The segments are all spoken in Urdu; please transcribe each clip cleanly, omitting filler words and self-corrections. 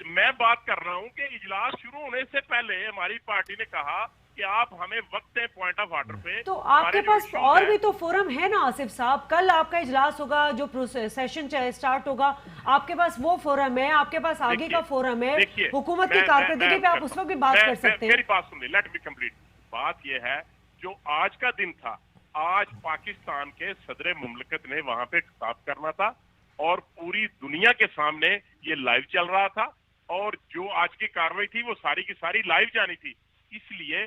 میں بات کر رہا ہوں کہ اجلاس شروع ہونے سے پہلے ہماری پارٹی نے کہا کہ آپ ہمیں وقت دیں پوائنٹ آف آرڈر پہ. تو آپ کے پاس اور بھی تو فورم ہے نا آصف صاحب, کل آپ کا اجلاس ہوگا, جو سیشن سٹارٹ ہوگا, آپ کے پاس وہ فورم ہے, آپ کے پاس آگے کا فورم ہے, حکومت کی کارکردگی پہ آپ اس وقت بھی بات کر سکتے ہیں. میری بات سن لیں, لیٹ می کمپلیٹ. بات یہ ہے جو آج کا دن تھا, آج پاکستان کے صدر مملکت نے وہاں پہ خطاب کرنا تھا اور پوری دنیا کے سامنے یہ لائیو چل رہا تھا, اور جو آج کی کاروائی تھی وہ ساری کی ساری لائیو جانی تھی. اس لیے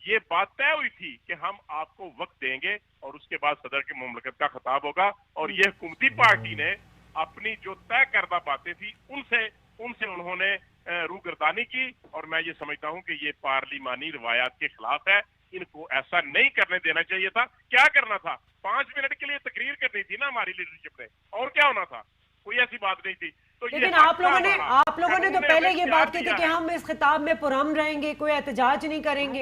یہ بات طے ہوئی تھی کہ ہم آپ کو وقت دیں گے اور اس کے بعد صدر کی مملکت کا خطاب ہوگا, اور یہ حکومتی پارٹی نے اپنی جو طے کردہ باتیں تھی ان سے انہوں نے روگردانی کی, اور میں یہ سمجھتا ہوں کہ یہ پارلیمانی روایات کے خلاف ہے. ان کو ایسا نہیں کرنے دینا چاہیے تھا. کیا کرنا تھا؟ 5 منٹ کے لیے تقریر کرنی تھی نا ہماری لیڈرشپ نے, اور کیا ہونا تھا؟ کوئی ایسی بات نہیں تھی. لیکن آپ لوگوں نے تو پہلے یہ بات کی تھی کہ ہم اس خطاب میں پرامن رہیں گے, کوئی احتجاج نہیں کریں گے.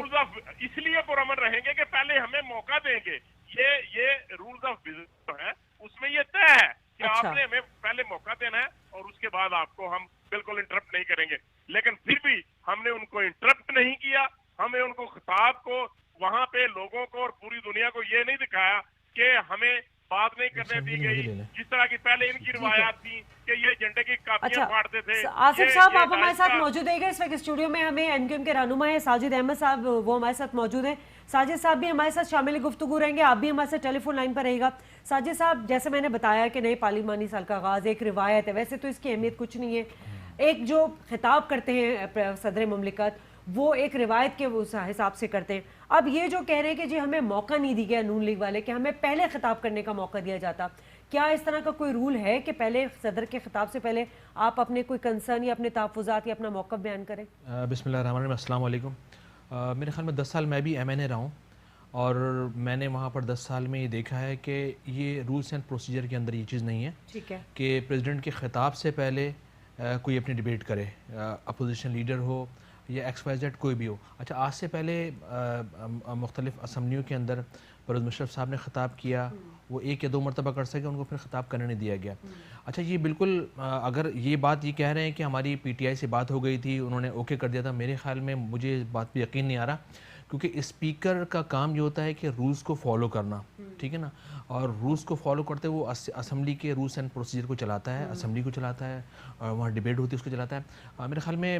اس لیے پرامن رہیں گے کہ پہلے ہمیں موقع دیں گے. یہ رولز آف بزنس ہے, اس میں یہ طے ہے کہ آپ نے ہمیں پہلے موقع دینا ہے اور اس کے بعد آپ کو ہم بالکل انٹرپٹ نہیں کریں گے. لیکن پھر بھی ہم نے ان کو انٹرپٹ نہیں کیا. ہمیں ان کو خطاب کو وہاں پہ لوگوں کو اور پوری دنیا کو یہ نہیں دکھایا کہ ہمیں بات نہیں کرنے دی گئی, جس طرح کی پہلے ان کی روایات تھی کہ یہ ایجنڈے کی کاپیاں پھاڑتے تھے. آصف صاحب آپ ہمارے ساتھ موجود ہیں اس وقت اسٹوڈیو میں, ہمیں این کیو ایم کے رہنما ہیں ساجد احمد صاحب, وہ ہمارے ساتھ موجود ہیں. ساجد صاحب بھی ہمارے ساتھ شامل گفتگو رہیں گے, آپ بھی ہمارے ساتھ ٹیلی فون لائن پر رہے گا. ساجد صاحب, جیسے میں نے بتایا کہ نئے پارلیمانی سال کا آغاز ایک روایت ہے, ویسے تو اس کی اہمیت کچھ نہیں ہے. ایک جو خطاب کرتے ہیں صدر مملکت, وہ ایک روایت کے حساب سے کرتے ہیں. اب یہ جو کہہ رہے ہیں کہ جی ہمیں موقع نہیں دی گیا نون لیگ والے, کہ ہمیں پہلے خطاب کرنے کا موقع دیا جاتا, کیا اس طرح کا کوئی رول ہے کہ پہلے صدر کے خطاب سے پہلے آپ اپنے کوئی کنسرن یا اپنے تحفظات یا اپنا موقف بیان کریں؟ بسم اللہ الرحمن الرحیم. السلام علیکم. میرے خیال میں 10 سال میں بھی ایم این اے رہا ہوں, اور میں نے وہاں پر 10 سال میں یہ دیکھا ہے کہ یہ رولس اینڈ پروسیجر کے اندر یہ چیز نہیں ہے. ٹھیک ہے کہ پریزیڈنٹ کے خطاب سے پہلے کوئی اپنی ڈیبیٹ کرے, اپوزیشن لیڈر ہو یا ایکس وائی زیڈ کوئی بھی ہو. اچھا, آج سے پہلے مختلف اسمبلیوں کے اندر پرویز مشرف صاحب نے خطاب کیا, وہ 1 یا 2 مرتبہ کر سکے, ان کو پھر خطاب کرنے نہیں دیا گیا. اچھا, یہ بالکل اگر یہ بات یہ کہہ رہے ہیں کہ ہماری پی ٹی آئی سے بات ہو گئی تھی, انہوں نے اوکے کر دیا تھا, میرے خیال میں مجھے اس بات پہ یقین نہیں آ رہا, کیونکہ اسپیکر کا کام یہ ہوتا ہے کہ رولز کو فالو کرنا, ٹھیک ہے نا, اور رولز کو فالو کرتے وہ اسمبلی کے رولز اینڈ پروسیجر کو چلاتا ہے, اسمبلی کو چلاتا ہے, اور وہاں ڈیبیٹ ہوتی ہے اس کو چلاتا ہے. میرے خیال میں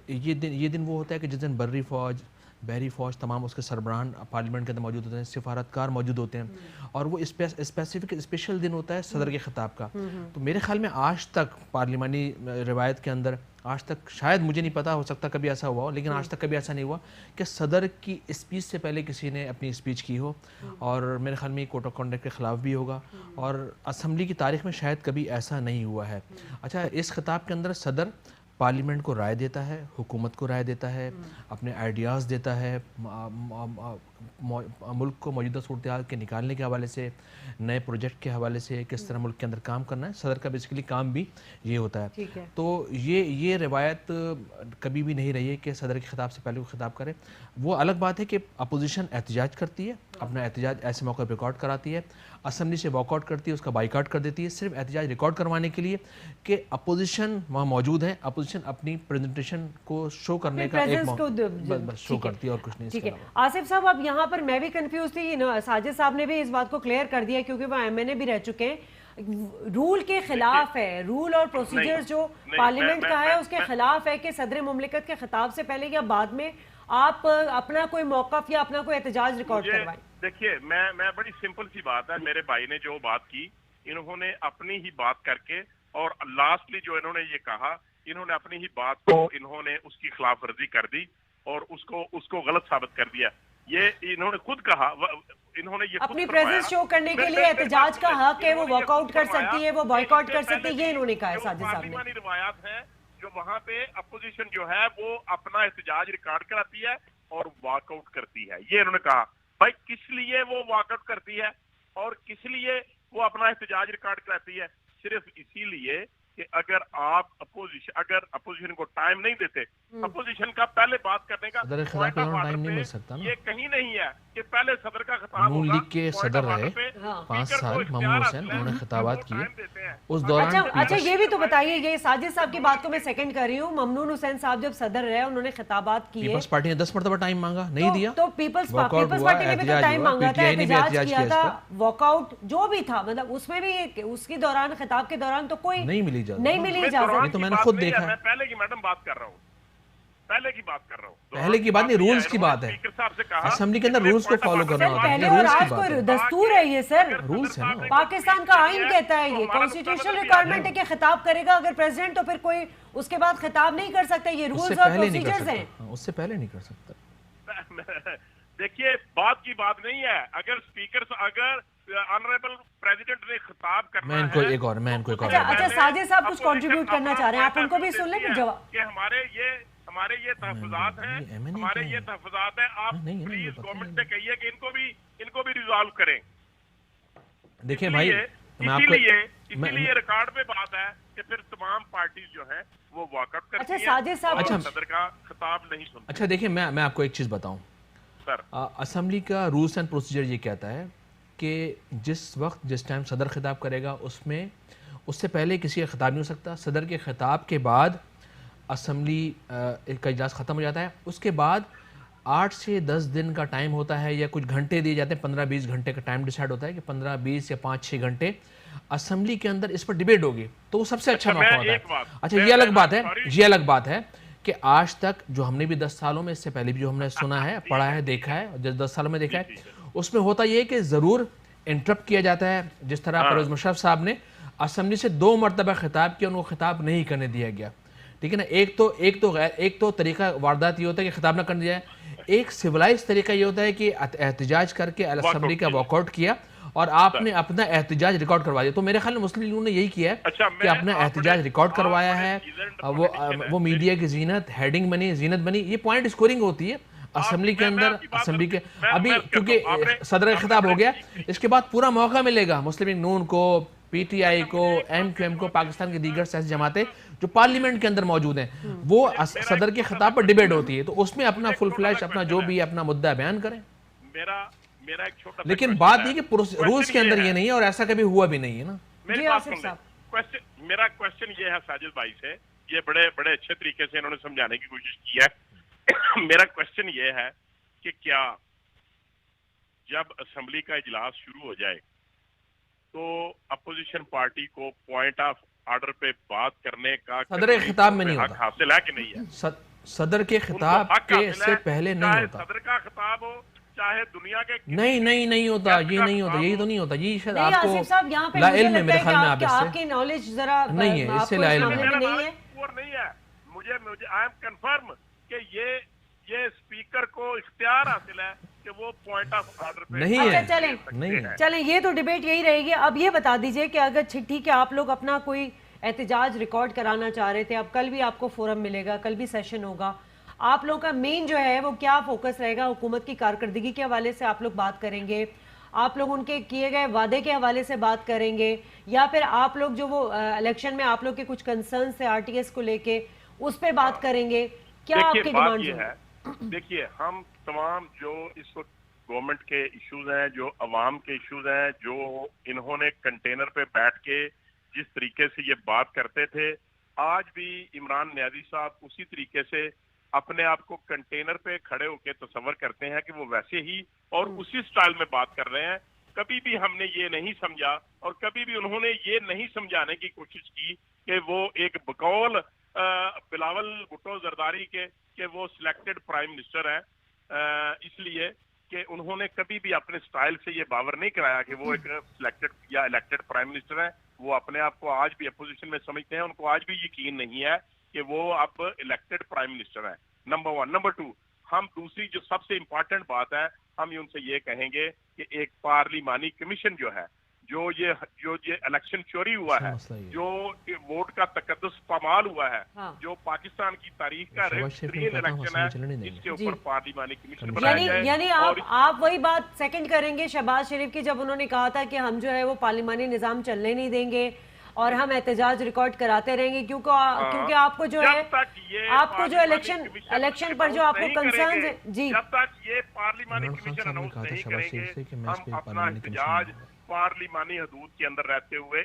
یہ دن وہ ہوتا ہے کہ جس دن بری فوج, بحری فوج, تمام اس کے سربراہان پارلیمنٹ کے اندر موجود ہوتے ہیں, سفارتکار موجود ہوتے ہیں, اور وہ اسپیشل دن ہوتا ہے صدر کے خطاب کا. تو میرے خیال میں آج تک پارلیمانی روایت کے اندر آج تک, شاید مجھے نہیں پتا, ہو سکتا کبھی ایسا ہوا ہو, لیکن آج تک کبھی ایسا نہیں ہوا کہ صدر کی اسپیچ سے پہلے کسی نے اپنی اسپیچ کی ہو, اور میرے خیال میں یہ کوڈ آف کنڈکٹ کے خلاف بھی ہوگا, اور اسمبلی کی تاریخ میں شاید کبھی ایسا نہیں ہوا ہے. اچھا, اس خطاب کے اندر صدر پارلیمنٹ کو رائے دیتا ہے, حکومت کو رائے دیتا ہے, اپنے آئیڈیاز دیتا ہے, ملک کو موجودہ صورتحال کے نکالنے کے حوالے سے, نئے پروجیکٹ کے حوالے سے کس طرح ملک کے اندر کام کرنا ہے. صدر کا بیسیکلی کام بھی یہ ہوتا ہے. تو یہ روایت کبھی بھی نہیں رہی ہے کہ صدر کے خطاب سے پہلے وہ خطاب کرے. وہ الگ بات ہے کہ اپوزیشن احتجاج کرتی ہے, اپنا احتجاج ایسے موقع پہ ریکارڈ کراتی ہے, اسمبلی سے واک آؤٹ کرتی ہے, اس کا بائیکاٹ کر دیتی ہے, صرف احتجاج ریکارڈ کروانے کے لیے کہ اپوزیشن وہاں موجود ہے, اپوزیشن اپنی پریزنٹیشن کو شو کرنے کا ایک بس شو کرتی ہے, اور کچھ نہیں. ٹھیک ہے آصف صاحب, اب یہاں پر میں بھی کنفیوز تھی, ساجد صاحب نے بھی اس بات کو کلیئر کر دیا کیونکہ وہ ایم این اے بھی رہ چکے ہیں. رول کے خلاف ہے, رول اور پروسیجر جو پارلیمنٹ کا ہے اس کے خلاف ہے کہ صدر مملکت کے خطاب سے پہلے یا بعد میں آپ اپنا کوئی موقف یا اپنا کوئی احتجاج ریکارڈ کروائیں. دیکھیے, میں بڑی سمپل سی بات ہے, میرے بھائی نے جو بات کی, انہوں نے اپنی ہی بات کر کے, اور لاسٹلی جو انہوں نے یہ کہا, انہوں نے اپنی ہی بات کو انہوں نے اس کی خلاف ورزی کر دی اور اس کو غلط ثابت کر دیا. یہ انہوں نے خود کہا, انہوں نے یہ اپنی پریزنس شو کرنے کے لیے احتجاج کا حق ہے, وہ واک آؤٹ کر سکتی ہے, وہ بائیکاٹ کر سکتی ہے, یہ انہوں نے کہا ہے ساجد صاحب نے. پارلیمانی روایات ہیں جو وہاں پہ اپوزیشن جو ہے وہ اپنا احتجاج ریکارڈ کراتی ہے اور واک آؤٹ کرتی ہے. یہ انہوں نے کہا. بھائی کس لیے وہ واک آؤٹ کرتی ہے اور کس لیے وہ اپنا احتجاج ریکارڈ کراتی ہے؟ صرف اسی لیے کہ اگر آپ اپوزیشن کو ٹائم نہیں دیتے، اپوزیشن کا پہلے بات کرنے کا صدر خطاب کا ٹائم نہیں مل سکتا نا، یہ کہیں نہیں ہے کہ پہلے صدر کا خطاب نون ہوگا۔ لیگ کے صدر رہے 5 سال ممنون حسین، انہوں نے خطابات کیے اس دوران۔ اچھا یہ بھی تو بتائیے، یہ ساجد صاحب کی بات کو میں سیکنڈ کر رہی ہوں، ممنون حسین صاحب جب صدر رہے انہوں نے خطابات کیے، پیپلز پارٹی نے 10 مرتبہ ٹائم مانگا، نہیں دیا، تو پیپلز پارٹی نے بھی تو ٹائم مانگا تھا، احتجاج کیا تھا، واک آؤٹ جو بھی تھا، مطلب اس میں بھی اس کے دوران خطاب کے دوران تو کوئی نہیں ملی اجازت، یہ تو میں نے خود دیکھا ہے۔ میں پہلے کی میڈم بات کر رہا ہوں، پہلے کی بات نہیں، رولز کی بات ہے، اسمبلی کے اندر رولز کو فالو کرنا ہوتا ہے، پہلے اور آج کوئی دستور ہے یہ سر، رولز ہے نا، پاکستان کا آئین کہتا ہے، یہ کانسٹیٹیوشنل ریکوائرمنٹ ہے کہ خطاب کرے گا اگر پریزیڈنٹ، تو پھر کوئی اس کے بعد خطاب نہیں کر سکتا، یہ رولز اور پروسیجرز ہیں، اس سے پہلے نہیں کر سکتا۔ دیکھیے بات کی بات نہیں ہے، اگر آنریبل پریزیڈنٹ نے خطاب کرنا ہے، میں ان کو ایک اور اچھا ساجد صاحب کچھ کنٹریبیوٹ کرنا چاہ رہے ہیں، آپ ان کو بھی سن لیں پھر جواب، کہ ہمارے یہ تحفظات ہیں، آپ پلیز گورنمنٹ سے کہیے کہ ان کو بھی ریزالو کریں۔ دیکھیں بھائی، اسی لیے ریکارڈ پہ بات ہے کہ پھر تمام پارٹیز جو ہیں وہ واک آؤٹ کرتی ہیں، ساجد صاحب اور صدر کا خطاب نہیں سنتے۔ اچھا دیکھیں، میں آپ کو ایک چیز بتاؤں، اسمبلی کا رولز اینڈ پروسیجر یہ کہتا ہے کہ جس ٹائم صدر خطاب کرے گا اس سے پہلے کسی کا خطاب نہیں ہو سکتا، صدر کے خطاب کے بعد اسمبلی کا اجلاس ختم ہو جاتا ہے، اس کے بعد 8 سے 10 دن کا ٹائم ہوتا ہے، یا کچھ گھنٹے دیے جاتے ہیں، 15-20 گھنٹے کا ٹائم ڈیسائیڈ ہوتا ہے کہ 15-20 یا 5-6 گھنٹے اسمبلی کے اندر اس پر ڈیبیٹ ہوگی، تو وہ سب سے اچھا موقع ہوتا ہے۔ اچھا یہ الگ بات ہے کہ آج تک جو ہم نے بھی 10 سالوں میں، اس سے پہلے بھی جو ہم نے سنا ہے، پڑھا ہے، دیکھا ہے، 10 سالوں میں دیکھا ہے، اس میں ہوتا یہ کہ ضرور انٹرپٹ کیا جاتا ہے، جس طرح پرویز مشرف صاحب نے اسمبلی سے 2 مرتبہ خطاب کیا، ان کو خطاب نہیں کرنے دیا گیا، ٹھیک ہے نا۔ ایک تو طریقہ واردات یہ ہوتا ہے کہ خطاب نہ کرنے دیا ہے، ایک سیولائز طریقہ یہ ہوتا ہے کہ احتجاج کر کے اسمبلی کا واک آؤٹ کیا اور آپ نے اپنا احتجاج ریکارڈ کروا دیا۔ تو میرے خیال میں مسلم لیگ نے یہی کیا ہے کہ اپنا احتجاج ریکارڈ کروایا ہے، وہ میڈیا کی زینت، ہیڈنگ بنی، زینت بنی، یہ پوائنٹ اسکورنگ ہوتی ہے اسمبلی کے اندر، اسمبلی کے ابھی کیونکہ صدر کا خطاب ہو گیا، اس کے بعد پورا موقع ملے گا مسلم لیگ نون کو، پی ٹی آئی کو، ایم کیو ایم کو، پاکستان کے دیگر سیاسی جماعتیں جو پارلیمنٹ کے اندر موجود ہیں، وہ صدر کے خطاب پر ڈیبیٹ ہوتی ہے، تو اس میں اپنا فل فلیش اپنا جو بھی اپنا مدعا بیان کریں۔ لیکن بات یہ کہ رولز کے اندر یہ نہیں ہے، اور ایسا کبھی ہوا بھی نہیں ہے نا۔ میرا کوشچن یہ ہے ساجد بھائی سے، یہ بڑے اچھے طریقے سے انہوں نے سمجھانے کی کوشش کی ہے۔ میرا کوشچن یہ ہے کہ کیا جب اسمبلی کا اجلاس شروع ہو جائے تو اپوزیشن پارٹی کو پوائنٹ آف آرڈر پہ بات کرنے کا صدر کے خطاب میں نہیں ہوتا، حاصل ہے کہ نہیں ہے؟ صدر کے خطاب کے سے پہلے نہیں ہوتا، صدر کا خطاب ہو چاہے دنیا کے نہیں ہوتا، یہ نہیں ہوتا، یہی تو نہیں ہوتا، یہ شاید آپ کو صاحب یہاں پہ لا علم ہے میرے خیال میں، آپ آپ کی نالج ذرا نہیں ہے، اس سے لا علم نہیں ہے۔ مجھے آئی ایم کنفرم کہ یہ اسپیکر کو اختیار حاصل ہے کہ وہ پوائنٹ آف آرڈر پہ نہیں ہے، چلیں یہ تو ڈیبیٹ یہی رہے گی۔ اب یہ بتا دیجئے کہ اگر ٹھیک ہے آپ لوگ اپنا کوئی احتجاج ریکارڈ کرانا چاہ رہے تھے، اب کل بھی آپ کو فورم ملے گا، کل بھی سیشن ہوگا، آپ لوگ کا مین جو ہے وہ کیا فوکس رہے گا؟ حکومت کی کارکردگی کے حوالے سے آپ لوگ بات کریں گے، آپ لوگ ان کے کیے گئے وعدے کے حوالے سے بات کریں گے، یا پھر آپ لوگ جو وہ الیکشن میں آپ لوگ کے کچھ کنسرنز تھے آر ٹی ایس کو لے کے اس پہ بات کریں گے؟ کیا آپ کی ڈیمانڈ ہے؟ دیکھیے ہم تمام جو اس وقت گورنمنٹ کے ایشوز ہیں، جو عوام کے ایشوز ہیں، جو انہوں نے کنٹینر پہ بیٹھ کے جس طریقے سے یہ بات کرتے تھے، آج بھی عمران نیازی صاحب اسی طریقے سے اپنے آپ کو کنٹینر پہ کھڑے ہو کے تصور کرتے ہیں کہ وہ ویسے ہی اور اسی سٹائل میں بات کر رہے ہیں۔ کبھی بھی ہم نے یہ نہیں سمجھا اور کبھی بھی انہوں نے یہ نہیں سمجھانے کی کوشش کی کہ وہ ایک بقول بلاول بھٹو زرداری کے کہ وہ سلیکٹڈ پرائم منسٹر ہیں، اس لیے کہ انہوں نے کبھی بھی اپنے سٹائل سے یہ باور نہیں کرایا کہ وہ ایک سلیکٹڈ یا الیکٹڈ پرائم منسٹر ہیں۔ وہ اپنے آپ کو آج بھی اپوزیشن میں سمجھتے ہیں، ان کو آج بھی یقین نہیں ہے کہ وہ اب الیکٹڈ پرائم منسٹر ہیں، نمبر 1۔ نمبر 2، ہم دوسری جو سب سے امپورٹنٹ بات ہے، ہم ان سے یہ کہیں گے کہ ایک پارلیمانی کمیشن جو ہے، جو یہ الیکشن چوری ہوا ہے، جو ووٹ کا تقدس پامال ہوا ہے، جو پاکستان کی تاریخ کا ریل الیکشن ہے، اس کے اوپر پارلیمانی کمیشن بنایا جائے۔ یعنی آپ وہی بات سیکنڈ کریں گے شہباز شریف کی جب انہوں نے کہا تھا کہ ہم جو ہے وہ پارلیمانی نظام چلنے نہیں دیں گے، اور ہم احتجاج ریکارڈ کراتے رہیں گے کیونکہ آپ کو جو ہے آپ کو جو الیکشن پر جو آپ کو کنسرنز ہیں جی جب تک یہ پارلیمانی کمیشن اناؤنس نہیں کریں گے ہم اپنا احتجاج پارلیمانی حدود کے اندر رہتے ہوئے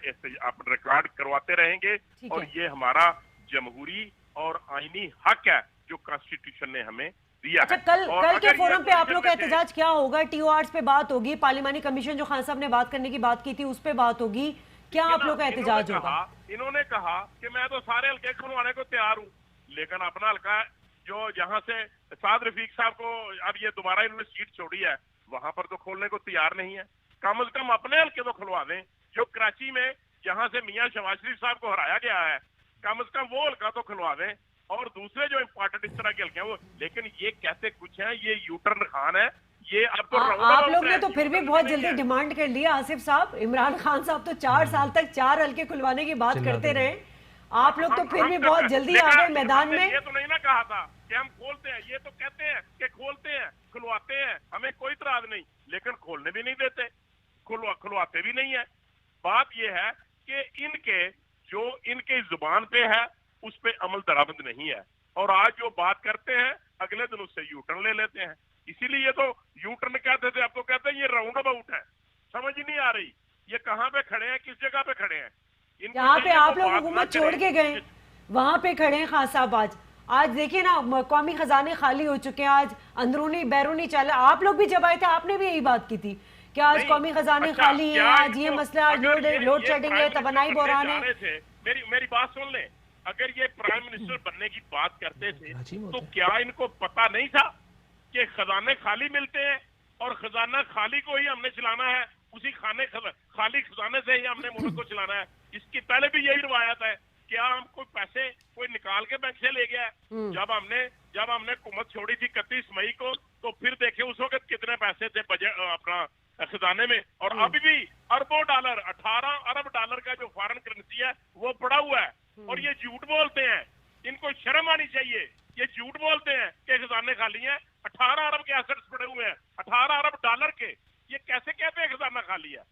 ریکارڈ کرواتے رہیں گے اور یہ ہمارا جمہوری اور آئینی حق ہے جو کانسٹیٹیوشن نے ہمیں دیا ہے۔ کل کے فورم پہ آپ لوگ کا احتجاج کیا ہوگا؟ ٹی او آرز پہ بات ہوگی، پارلیمانی کمیشن جو خان صاحب نے بات کرنے کی بات کی تھی اس پہ بات ہوگی، کیا آپ لوگ کا احتجاج ہوگا؟ انہوں نے کہا کہ میں تو سارے حلقے کھلوانے کو تیار ہوں، لیکن اپنا حلقہ جو جہاں سے سعد رفیق صاحب کو اب یہ دوبارہ انہوں نے سیٹ چھوڑی ہے وہاں پر تو کھولنے کو تیار نہیں ہے۔ کم از کم اپنے حلقے تو کھلوا دیں جو کراچی میں جہاں سے میاں شہباز شریف صاحب کو ہرایا گیا ہے، کم از کم وہ حلقہ تو کھلوا دیں، اور دوسرے جو امپورٹنٹ اس طرح کے حلقے ہیں وہ، لیکن یہ کہتے کچھ ہیں، یہ یوٹرن خان ہے، یہ اب تو آپ لوگ نے تو پھر بھی بہت جلدی ڈیمانڈ کر لیا آصف صاحب، عمران خان صاحب تو 4 سال تک 4 حلقے کھلوانے کی بات کرتے رہے، آپ لوگ تو پھر بھی بہت جلدی آ گئے میدان میں۔ یہ تو نہیں نہ کہا تھا کہ ہم کھولتے ہیں، یہ تو کہتے ہیں کہ کھولتے ہیں، کھلواتے ہیں، ہمیں کوئی اعتراض نہیں، لیکن کھولنے بھی نہیں دیتے، کھلواتے بھی نہیں ہے۔ بات یہ ہے کہ ان کے زبان پہ ہے اس پہ عمل درآمد نہیں ہے، اور آج جو بات کرتے ہیں اگلے دن اس سے یو ٹرن لے لیتے ہیں، اسی لیے تو یو ٹرن کہتے تھے، اب تو کہتے ہیں یہ راؤنڈ اباؤٹ ہے، سمجھ نہیں آ رہی یہ کہاں پہ کھڑے ہیں، کس جگہ پہ کھڑے ہیں۔ جہاں پہ آپ لوگ حکومت چھوڑ کے گئے وہاں پہ کھڑے ہیں خان صاحب۔ آج دیکھیں نا قومی خزانے خالی ہو چکے ہیں، آج اندرونی بیرونی چل، آپ لوگ بھی جب آئے تھے آپ نے بھی یہی بات کی تھی کہ آج قومی خزانے خالی ہیں، آج یہ مسئلہ لوڈ شیڈنگ ہے، توانائی بحران ہے۔ میری بات سن لیں، اگر یہ پرائم منسٹر بننے کی بات کرتے تھے تو کیا ان کو پتا نہیں تھا کہ خزانے خالی ملتے ہیں اور خزانہ خالی کو ہی ہم نے چلانا ہے، اسی خالی خزانے سے ہی ہم نے ملک کو چلانا ہے؟ اس کی پہلے بھی یہی روایت ہے، کیا ہم کوئی پیسے کوئی نکال کے بینک سے لے گیا ہے؟ جب ہم نے حکومت چھوڑی تھی 31 مئی کو تو پھر دیکھیں اس وقت کتنے پیسے تھے اپنا خزانے میں، اور ابھی بھی اربوں ڈالر 18 ارب ڈالر کا جو فارن کرنسی ہے وہ پڑا ہوا ہے، اور یہ جھوٹ بولتے ہیں، ان کو شرم آنی چاہیے، یہ جھوٹ بولتے ہیں کہ خزانے خالی ہیں، 18 ارب کے ایسٹس پڑے ہوئے ہیں، 18 ارب ڈالر کے، یہ کیسے کہتے ہیں خزانہ خالی ہے؟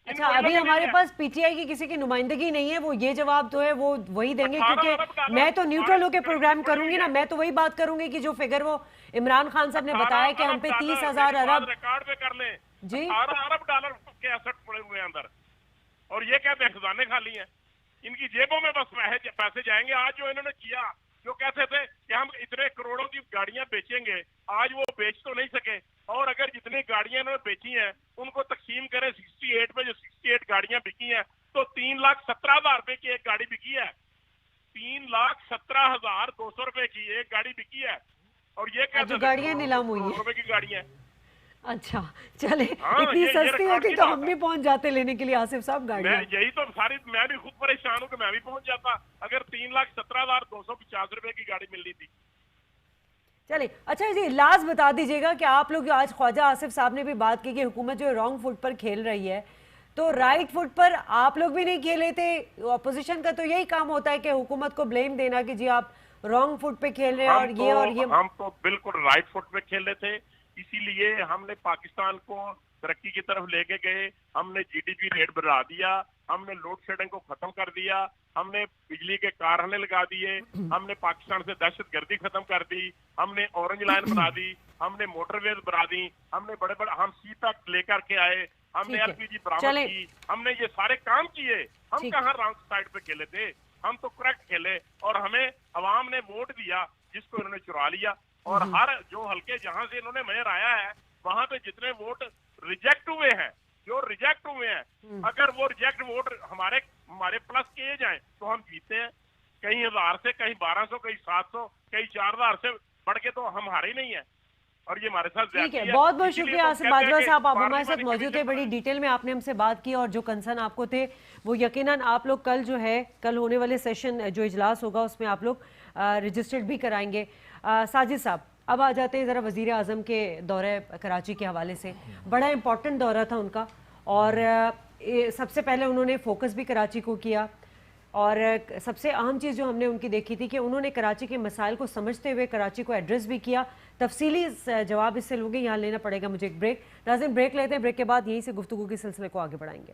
اچھا ابھی ہمارے پاس پی ٹی آئی کی کسی کی نمائندگی نہیں ہے، وہ یہ جواب تو ہے وہ وہی دیں گے، کیونکہ میں تو نیوٹرل ہو کے پروگرام کروں گی نا، میں تو وہی بات کروں گی کہ جو فگر وہ عمران خان صاحب نے بتایا کہ ہم پہ 30,000 ارب ریکارڈ پہ کر لیں، جی 18 ارب ڈالر کے ایسٹ پڑے ہوئے ہیں اندر، اور یہ کہتے ہیں خزانے خالی ہیں، ان کی جیبوں میں بس پیسے جائیں گے۔ آج جو انہوں نے کیا، جو کہتے تھے کہ ہم اتنے کروڑوں کی گاڑیاں بیچیں گے، آج وہ بیچ تو نہیں سکے، اور اگر جتنی گاڑیاں انہوں نے بیچی ہیں ان کو تقسیم کریں 68 میں، جو 68 گاڑیاں بکی ہیں تو 3,17,000 روپے کی ایک گاڑی بکی ہے، 3,17,200 روپے کی ایک گاڑی بکی ہے، اور یہ کہتے ہیں گاڑیاں نیلام ہوئی ہیں روپے کی گاڑیاں۔ اچھا چلے اتنی سستی ہوتی تو ہم بھی پہنچ جاتے لینے کے لیے آصف صاحب گاڑیاں۔ یہی تو ساری، میں بھی خود پریشان ہوں کہ میں بھی پہنچ جاتا اگر 3,17,250 روپے کی گاڑی مل رہی تھی۔ چلے اچھا جی لاز بتا دیجیے گا کہ آپ لوگ آج خواجہ آصف صاحب نے بھی بات کی کہ حکومت جو رانگ فٹ پر کھیل رہی ہے، تو رائٹ فٹ پر آپ لوگ بھی نہیں کھیلے تھے؟ اپوزیشن کا تو یہی کام ہوتا ہے کہ حکومت کو بلیم دینا کہ جی آپ رانگ فٹ پہ کھیل رہے ہیں، اور یہ ہم تو بالکل رائٹ فٹ پہ کھیل رہے تھے، اسی لیے ہم نے پاکستان کو ترقی کی طرف لے کے گئے، ہم نے جی ڈی پی ریٹ بڑھا دیا، ہم نے لوڈ شیڈنگ کو ختم کر دیا، ہم نے بجلی کے کارخانے لگا دیے، ہم نے پاکستان سے دہشت گردی ختم کر دی، ہم نے اورنج لائن بنا دی، ہم نے موٹر ویز بنا دی، ہم نے بڑے ہم سی تک لے کر کے آئے، ہم نے ایل پی جی برآمد کی، ہم نے یہ سارے کام کیے، ہم کہاں رانگ سائڈ پہ کھیلے تھے، ہم تو کریکٹ کھیلے، اور ہمیں عوام نے ووٹ دیا جس کو انہوں نے چرا لیا، اور ہر جو حلقے جہاں سے انہوں نے میئر آیا ہے وہاں پہ جتنے ووٹ ریجیکٹ ہوئے ہیں، جو ریجیکٹ ہوئے ہیں، اگر وہ ریجیکٹ ووٹ ہمارے پلس کیے جائیں تو ہم جیتے ہیں، کہیں 1000 سے، کہیں 1200، کہیں 700، کہیں 4000 سے بڑھ کے تو ہم ہارے نہیں ہیں، اور یہ ہمارے ساتھ ٹھیک ہے۔ بہت بہت شکریہ آصف باجوہ صاحب، آپ ہمارے ساتھ موجود تھے، بڑی ڈیٹیل میں آپ نے ہم سے بات کی، اور جو کنسرن آپ کو تھے وہ یقیناً آپ لوگ کل جو ہے کل ہونے والے سیشن جو اجلاس ہوگا اس میں آپ لوگ رجسٹرڈ بھی کرائیں گے۔ ساجد صاحب اب آ جاتے ہیں ذرا وزیر اعظم کے دورہ کراچی کے حوالے سے، بڑا امپورٹنٹ دورہ تھا ان کا، اور سب سے پہلے انہوں نے فوکس بھی کراچی کو کیا، اور سب سے اہم چیز جو ہم نے ان کی دیکھی تھی کہ انہوں نے کراچی کے مسائل کو سمجھتے ہوئے کراچی کو ایڈریس بھی کیا۔ تفصیلی جواب اس سے لوگے، یہاں لینا پڑے گا مجھے ایک بریک، ناظرین بریک لیتے ہیں، بریک کے بعد یہیں سے گفتگو کے سلسلے کو آگے بڑھائیں گے۔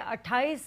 28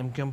MQM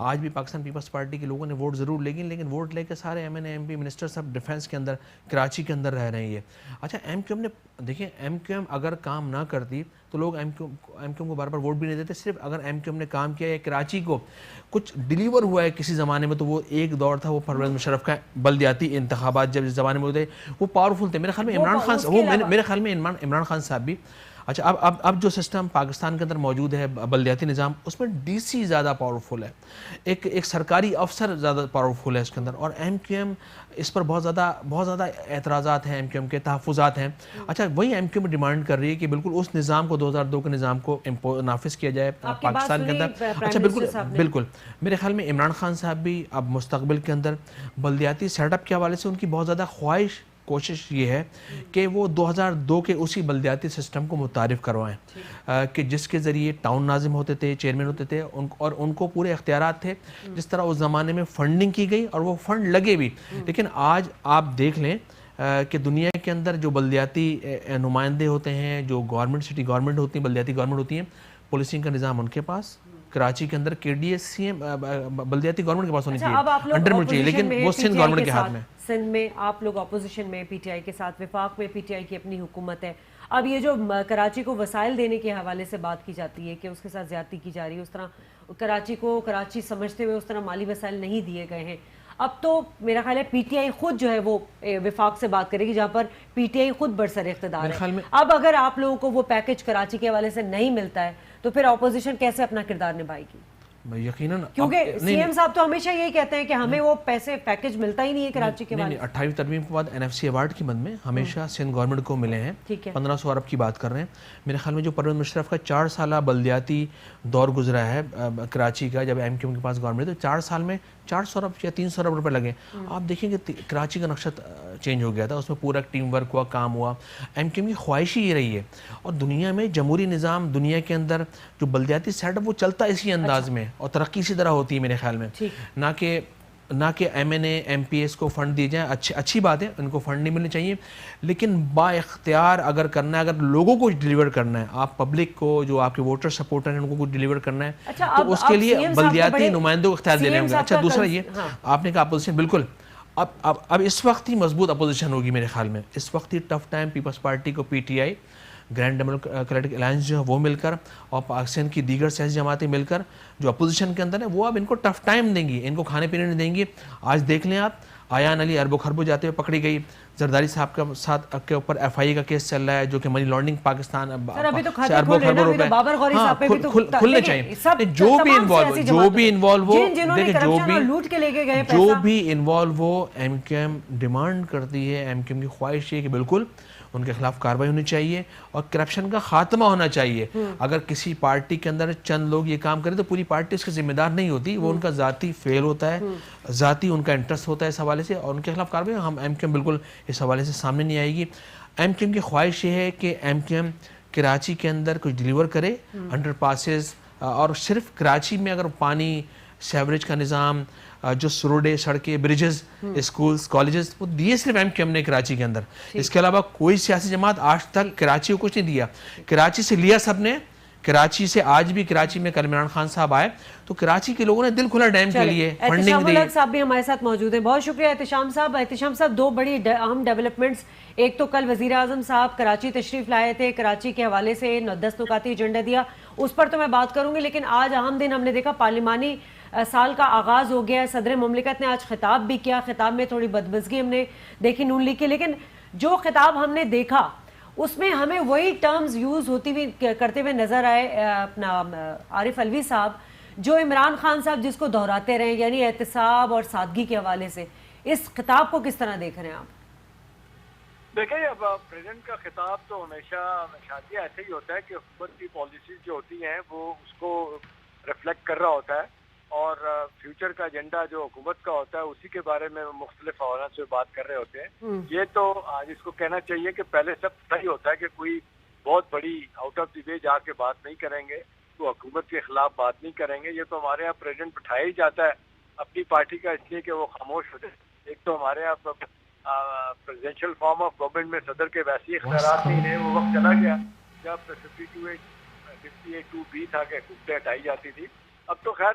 آج بھی پاکستان پیپلز پارٹی کے لوگوں نے ووٹ ضرور لے گی، لیکن ووٹ لے کے سارے M N A M P minister سب ڈیفینس کے اندر کراچی کے اندر رہ رہے ہیں. یہ اچھا ایم کیو ایم نے دیکھیں ایم کیو ایم اگر کام نہ کرتی تو لوگ ایم کیو ایم کو بار بار ووٹ بھی نہیں دیتے. صرف اگر ایم کیو ایم نے کام کیا ہے کراچی کو کچھ ڈیلیور ہوا ہے کسی زمانے میں تو وہ ایک دور تھا وہ پرویز مشرف کا بلدیاتی انتخابات جب اس زمانے میں ہوتے وہ پاورفل تھے. میرے خیال میں عمران خان میرے خیال میں عمران خان صاحب بھی اچھا اب جو سسٹم پاکستان کے اندر موجود ہے بلدیاتی نظام اس میں ڈی سی زیادہ پاورفل ہے, ایک سرکاری افسر زیادہ پاورفل ہے اس کے اندر, اور ایم کیو ایم اس پر بہت زیادہ اعتراضات ہیں, ایم کیو ایم کے تحفظات ہیں. اچھا وہی ایم کیو ایم ڈیمانڈ کر رہی ہے کہ بالکل اس نظام کو 2002 کے نظام کو نافذ کیا جائے پاکستان کے اندر. اچھا بالکل میرے خیال میں عمران خان صاحب بھی اب مستقبل کے اندر بلدیاتی سیٹ اپ کے حوالے سے ان کی بہت زیادہ کوشش یہ ہے کہ وہ 2002 کے اسی بلدیاتی سسٹم کو متعارف کروائیں کہ جس کے ذریعے ٹاؤن ناظم ہوتے تھے, چیئرمین ہوتے تھے, اور ان کو پورے اختیارات تھے. جس طرح اس زمانے میں فنڈنگ کی گئی اور وہ فنڈ لگے بھی. لیکن آج آپ دیکھ لیں کہ دنیا کے اندر جو بلدیاتی نمائندے ہوتے ہیں, جو گورنمنٹ سٹی گورنمنٹ ہوتی ہیں, بلدیاتی گورنمنٹ ہوتی ہیں, پولیسنگ کا نظام ان کے پاس, کراچی کے اندر کے ڈی ایس سی ایم بلدیاتی گورنمنٹ کے پاس ہونی چاہیے, انڈر میں چاہیے, لیکن وہ سندھ گورنمنٹ کے ہاتھ میں. سندھ میں آپ لوگ اپوزیشن میں پی ٹی آئی کے ساتھ, وفاق میں پی ٹی آئی کی اپنی حکومت ہے. اب یہ جو کراچی کو وسائل دینے کے حوالے سے بات کی جاتی ہے کہ اس کے ساتھ زیادتی کی جا رہی ہے, اس طرح کراچی کو کراچی سمجھتے ہوئے اس طرح مالی وسائل نہیں دیے گئے ہیں. اب تو میرا خیال ہے پی ٹی آئی خود جو ہے وہ وفاق سے بات کرے گی جہاں پر پی ٹی آئی خود برسر اقتدار ہے. اب اگر آپ لوگوں کو وہ پیکج کراچی کے حوالے سے نہیں ملتا ہے تو پھر اپوزیشن کیسے اپنا کردار نبھائے گی؟ یقیناً کیونکہ سی ایم صاحب تو ہمیشہ یہی کہتے ہیں کہ ہمیں وہ پیسے پیکج ملتا ہی نہیں ہے کراچی کے بعد. 28 ترمیم کے بعد این ایف سی ایوارڈ کی مد میں ہمیشہ سندھ گورنمنٹ کو ملے ہیں, 1500 ارب کی بات کر رہے ہیں. میرے خیال میں جو پرویز مشرف کا 4 سالہ بلدیاتی دور گزرا ہے کراچی کا, جب ایم کیو ایم کے پاس گورنمنٹ ہے, تو 4 سال میں 400 ارب یا 300 ارب روپے لگے. آپ دیکھیں کہ کراچی کا نقشہ چینج ہو گیا تھا, اس میں پورا ٹیم ورک ہوا, کام ہوا. ایم کیو ایم کی خواہش ہی یہ رہی ہے, اور دنیا میں جمہوری نظام دنیا کے اندر جو بلدیاتی سیٹ اپ وہ چلتا اسی انداز میں, اور ترقی اسی طرح ہوتی ہے میرے خیال میں. نہ کہ M N A M P S کو فنڈ دیے جائیں, اچھی بات ہے, ان کو فنڈ نہیں ملنے چاہیے, لیکن با اختیار اگر کرنا ہے, اگر لوگوں کو ڈیلیور کرنا ہے, آپ پبلک کو جو آپ کے ووٹر سپورٹر ہیں ان کو ڈیلیور کرنا ہے, تو اس کے لیے بلدیاتی نمائندوں کو اختیار دینے ہوں گے. اچھا دوسرا یہ آپ نے کہا اپوزیشن, بالکل اب اس وقت ہی مضبوط اپوزیشن ہوگی میرے خیال میں. اس وقت ہی ٹف ٹائم پیپلز پارٹی کو P T I, grand democratic alliance جو ہے وہ مل کر, اور پاکستان کی دیگر سیاسی جماعتیں مل کر جو اپوزیشن کے اندر ہے وہ اب ان کو ٹف ٹائم دیں گی, ان کو کھانے پینے نہیں دیں گی. آج دیکھ لیں آپ, ایان علی اربوں خربوں جاتے ہوئے پکڑی گئی, زرداری صاحب کے ساتھ کے اوپر ایف آئی کا کیس چل رہا ہے جو کہ منی لانڈرنگ پاکستان سے اربوں خربوں روپے کھلنے چاہیے. جو بھی انوالو ہو, ایم کیو ایم ڈیمانڈ کرتی ہے, ایم کیو ایم کی خواہش ہے کہ بالکل ان کے خلاف کارروائی ہونی چاہیے اور کرپشن کا خاتمہ ہونا چاہیے. اگر کسی پارٹی کے اندر چند لوگ یہ کام کریں تو پوری پارٹی اس کے ذمہ دار نہیں ہوتی, وہ ان کا ذاتی فیل ہوتا ہے, ذاتی ان کا انٹرسٹ ہوتا ہے اس حوالے سے, اور ان کے خلاف کارروائی ہم ایم کیو ایم بالکل اس حوالے سے سامنے نہیں آئے گی. ایم کیو ایم کی خواہش یہ ہے کہ ایم کیو ایم کراچی کے اندر کچھ ڈیلیور کرے, انڈر پاسز, اور صرف کراچی میں اگر پانی, سیوریج کا نظام, جو روڈیں, سڑکیں, بریجز, اسکولز, کالجز, وہ دیے صرف ایم کیو ایم نے کراچی کے اندر. اس کے علاوہ کوئی سیاسی جماعت آج تک کراچی کو کچھ نہیں دیا. کراچی سے لیا سب نے, کراچی سے آج بھی کراچی میں کل عمران خان صاحب آئے تو کراچی کے لوگوں نے دل کھلا ڈیم کے لیے فنڈنگ دی. صاحب بھی ہمارے ساتھ موجود ہیں, بہت شکریہ احتشام صاحب. احتشام صاحب, 2 بڑی اہم ڈیولپمنٹس, ایک تو کل وزیر اعظم صاحب کراچی تشریف لائے تھے, کراچی کے حوالے سے 10 نکاتی ایجنڈا دیا, اس پر تو میں بات کروں گی, لیکن آج اہم دن ہم نے دیکھا پارلیمانی سال کا آغاز ہو گیا ہے. صدر مملکت نے آج خطاب بھی کیا, خطاب میں تھوڑی بدمزگی ہم نے دیکھی نون لیگ کی, لیکن جو خطاب ہم نے دیکھا اس میں ہمیں وہی ٹرمز یوز ہوتی ہوئی کرتے ہوئے نظر آئے اپنا عارف علوی صاحب, جو عمران خان صاحب جس کو دہراتے رہے, یعنی احتساب اور سادگی کے حوالے سے. اس خطاب کو کس طرح دیکھ رہے ہیں آپ؟ دیکھیں, اب پریزیڈنٹ کا خطاب تو ہمیشہ شادیہ ایسے ہی ہوتا ہے کہ حکومت کی پالیسیز جو ہوتی ہیں وہ اس کو ریفلیکٹ کر رہا ہوتا ہے, اور فیوچر کا ایجنڈا جو حکومت کا ہوتا ہے اسی کے بارے میں مختلف حوالات سے بات کر رہے ہوتے ہیں. یہ تو آج اس کو کہنا چاہیے کہ پہلے سب صحیح ہوتا ہے کہ کوئی بہت بڑی آؤٹ آف دی وے جا کے بات نہیں کریں گے, تو حکومت کے خلاف بات نہیں کریں گے. یہ تو ہمارے یہاں پریزیڈنٹ بٹھایا ہی جاتا ہے اپنی پارٹی کا اس لیے کہ وہ خاموش ہوتے. ایک تو ہمارے یہاں پریزیڈینشیل فارم آف گورنمنٹ میں صدر کے ویسے اختیارات نہیں رہے, وہ وقت چلا گیا جب 52(2)B تھا کہ حکومتیں ہٹائی جاتی تھی. اب تو خیر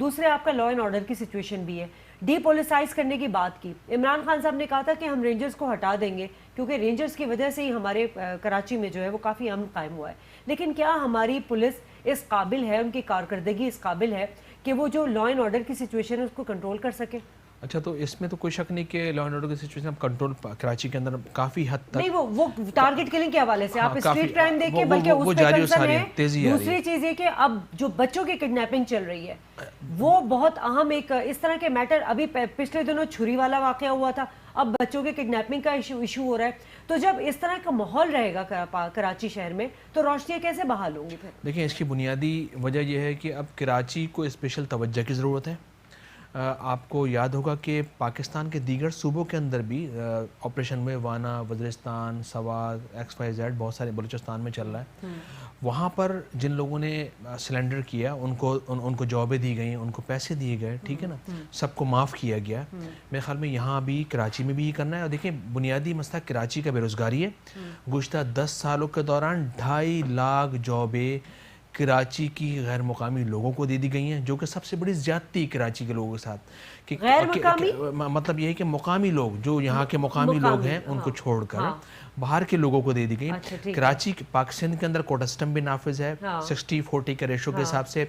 دوسرے آپ کا لا اینڈ آرڈر کی سچویشن بھی ہے. ڈی پولیسائز کرنے کی بات کی. عمران خان صاحب نے کہا تھا کہ ہم رینجرز کو ہٹا دیں گے کیونکہ رینجرز کی وجہ سے ہی ہمارے کراچی میں جو ہے وہ کافی امن قائم ہوا ہے. لیکن کیا ہماری پولیس اس قابل ہے, ان کی کارکردگی اس قابل ہے کہ وہ جو لا اینڈ آرڈر کی سچویشن ہے اس کو کنٹرول کر سکے؟ اچھا, تو اس میں تو کوئی شک نہیں کہ لا اینڈ آرڈر کی سچویشن کنٹرول کراچی کے اندر کافی حد تک نہیں, وہ ٹارگٹ کلنگ کے حوالے سے آپ اسٹریٹ کرائم دیکھیں بلکہ اس پہ کنسرن ہے. دوسری چیز یہ کہ اب جو بچوں کی کڈنیپنگ چل رہی ہے وہ بہت اہم ایک اس طرح کے میٹر. ابھی پچھلے دنوں چھری والا واقعہ ہوا تھا, اب بچوں کے کڈنیپنگ کا ایشو ہو رہا ہے. تو جب اس طرح کا ماحول رہے گا کراچی شہر میں تو روشنیاں کیسے بحال ہوں گی پھر؟ دیکھیں, اس کی بنیادی وجہ یہ ہے کہ اب کراچی کو اسپیشل توجہ کی ضرورت ہے. آپ کو یاد ہوگا کہ پاکستان کے دیگر صوبوں کے اندر بھی آپریشن میں وانا, وزیرستان, سوات, XYZ بہت سارے, بلوچستان میں چل رہا ہے. وہاں پر جن لوگوں نے سلنڈر کیا ان کو جابیں دی گئیں, ان کو پیسے دیے گئے, ٹھیک ہے نا, سب کو معاف کیا گیا. میرے خیال میں یہاں بھی کراچی میں بھی یہ کرنا ہے. اور دیکھیں, بنیادی مسئلہ کراچی کا بے روزگاری ہے. گزشتہ 10 سالوں کے دوران 2.5 لاکھ جابیں کراچی کی غیر مقامی لوگوں کو دے دی گئی ہیں, جو کہ سب سے بڑی زیادتی کراچی کے لوگوں کے ساتھ. غیر مقامی مطلب یہ ہے کہ مقامی لوگ جو یہاں کے مقامی لوگ ہیں ان کو چھوڑ کر باہر کے لوگوں کو دے دی گئی. کراچی پاکستان کے اندر کوٹا سسٹم بھی نافذ ہے 60-40 کے ریشو کے حساب سے,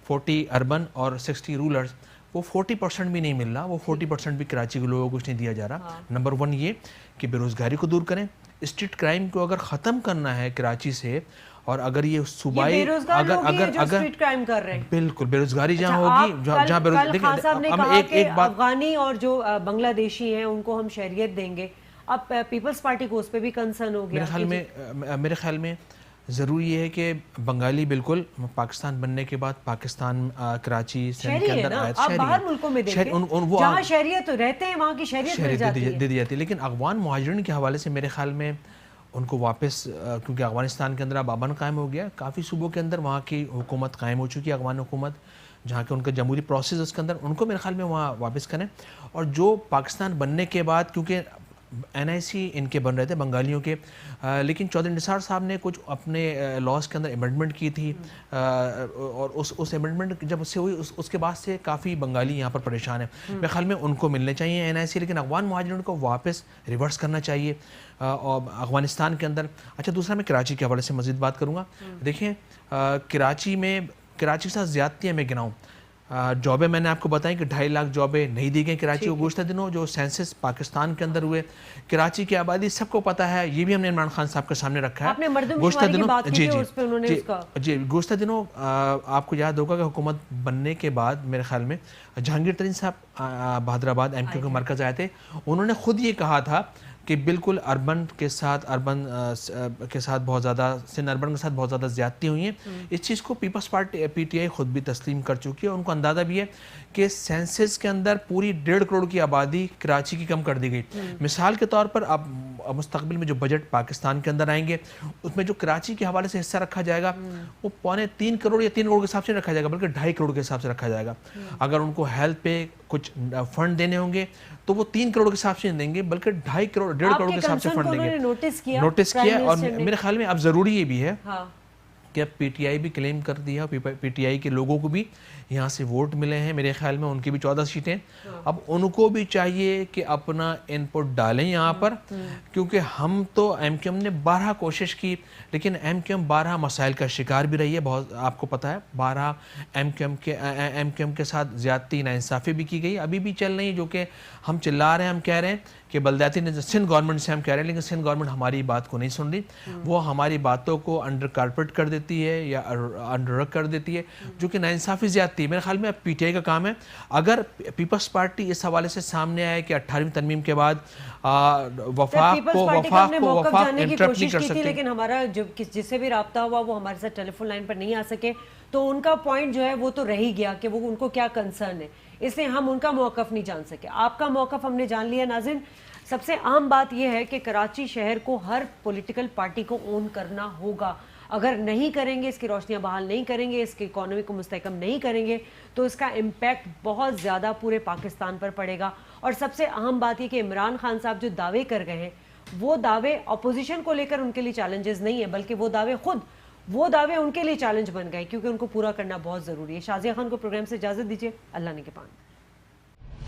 40 اربن اور 60 رولرز. وہ 40% بھی نہیں مل رہا, وہ 40% بھی کراچی کے لوگوں کو کچھ نہیں دیا جا رہا. نمبر 1 یہ کہ بے روزگاری کو دور کریں. اسٹریٹ کرائم کو اگر ختم کرنا ہے کراچی سے, اور اگر یہ صوبائی بالکل بے روزگاری جہاں ہوگی, جہاں بے روزگاری, افغانی اور جو بنگلہ دیشی ہیں ان کو ہم شہریت دیں گے. اب پیپلز پارٹی کو اس پہ بھی کنسرن ہو گیا. میرے خیال میں ضروری یہ ہے کہ بنگالی بالکل پاکستان بننے کے بعد پاکستان کراچی سندھ کے اندر آپ باہر ملکوں میں دیکھیں جہاں شہریت رہتے ہیں وہاں کی شہریت دے دی جاتی ہے. لیکن افغان مہاجرین کے حوالے سے میرے خیال میں ان کو واپس, کیونکہ افغانستان کے اندر اب امن قائم ہو گیا, کافی صوبوں کے اندر وہاں کی حکومت قائم ہو چکی ہے, افغان حکومت, جہاں کے ان کا جمہوری پروسیس اس کے اندر, ان کو میرے خیال میں وہاں واپس کریں. اور جو پاکستان بننے کے بعد, کیونکہ NIC ان کے بن رہے تھے بنگالیوں کے, لیکن چودھری نثار صاحب نے کچھ اپنے لاس کے اندر امینڈمنٹ کی تھی, اور اس امینڈمنٹ جب سے ہوئی اس کے بعد سے کافی بنگالی یہاں پر پریشان ہیں. میرے خیال میں ان کو ملنے چاہیے NIC, لیکن افغان مہاجرین کو واپس ریورس کرنا چاہیے افغانستان کے اندر. اچھا, دوسرا میں کراچی کے حوالے سے مزید بات کروں گا. دیکھیں, کراچی کے ساتھ زیادتیاں میں گناؤں, جابیں میں نے آپ کو بتائیں کہ 2.5 لاکھ جابیں نہیں دی گئیں کراچی کو. گزشتہ دنوں جو سینسس پاکستان کے اندر ہوئے, کراچی کی آبادی سب کو پتہ ہے, یہ بھی ہم نے عمران خان صاحب کے سامنے رکھا ہے. گزشتہ دنوں آپ کو یاد ہوگا کہ حکومت بننے کے بعد میرے خیال میں جہانگیر ترین صاحب بہادرآباد MQ کے مرکز آئے تھے. انہوں نے خود یہ کہا تھا کہ بالکل اربن کے ساتھ بہت زیادہ زیادتی ہوئی ہیں. اس چیز کو پیپلز پارٹی PTI خود بھی تسلیم کر چکی ہے. ان کو اندازہ بھی ہے کہ سینسس کے اندر پوری 1.5 کروڑ کی آبادی کراچی کی کم کر دی گئی. مثال کے طور پر اب مستقبل میں جو بجٹ پاکستان کے اندر آئیں گے اس میں جو کراچی کے حوالے سے حصہ رکھا جائے گا وہ 3.25 کروڑ یا 3 کروڑ کے حساب سے رکھا جائے گا, بلکہ 2.5 کروڑ کے حساب سے رکھا جائے گا. اگر ان کو ہیلتھ پہ کچھ فنڈ دینے ہوں گے تو وہ 3 کروڑ کے حساب سے دیں گے, بلکہ 2.5 کروڑ 1.5 کروڑ کے حساب سے فنڈ دیں گے. نوٹس کیا, اور میرے خیال میں اب ضروری یہ بھی ہے کہ اب PTI بھی کلیم کر دیا, PTI کے لوگوں کو بھی یہاں سے ووٹ ملے ہیں, میرے خیال میں ان کی بھی 14 سیٹیں. اب ان کو بھی چاہیے کہ اپنا ان پٹ ڈالیں یہاں پر, کیونکہ ہم تو MQM نے 12 کوشش کی, لیکن MQM 12 مسائل کا شکار بھی رہی ہے. بہت آپ کو پتہ ہے 12 MQM کے ساتھ زیادتی ناانصافی بھی کی گئی, ابھی بھی چل رہی ہے, جو کہ ہم چلا رہے ہیں, ہم کہہ رہے ہیں کہ بلدیاتی سندھ گورنمنٹ سے ہم کہہ رہے ہیں, لیکن سندھ گورنمنٹ ہماری بات کو نہیں سن رہی. وہ ہماری باتوں کو انڈر کارپیٹ کر دیتی ہے یا انڈر رگ کر دیتی ہے, جو کہ ناانصافی زیادتی. میرے خیال میں اب PTI کا کام ہے, اگر پیپلز پارٹی اس حوالے سے سامنے آئے کہ 18ویں ترمیم کے بعد وفاق کو انٹرپٹ نہیں کر سکتے, لیکن ہمارا جس سے بھی رابطہ ہوا وہ ہمارے ساتھ ٹیلی فون لائن پر نہیں آ سکے, تو ان کا پوائنٹ جو ہے وہ تو رہ ہی گیا کہ وہ ان کو کیا کنسرن ہے, اس لیے ہم ان کا موقف نہیں جان سکے. آپ کا موقف ہم نے جان لیا. ناظرین, سب سے اہم بات یہ ہے کہ کراچی شہر کو ہر پولیٹیکل پارٹی کو اون کرنا ہوگا. اگر نہیں کریں گے, اس کی روشنیاں بحال نہیں کریں گے, اس کی اکانومی کو مستحکم نہیں کریں گے, تو اس کا امپیکٹ بہت زیادہ پورے پاکستان پر پڑے گا. اور سب سے اہم بات یہ کہ عمران خان صاحب جو دعوے کر گئے ہیں, وہ دعوے اپوزیشن کو لے کر ان کے لیے چیلنجز نہیں ہیں, بلکہ وہ دعوے خود وہ دعوے ان کے لیے چیلنج بن گئے کیونکہ ان کو پورا کرنا بہت ضروری ہے. شازیہ خان کو پروگرام سے اجازت دیجیے. اللہ نگہبان.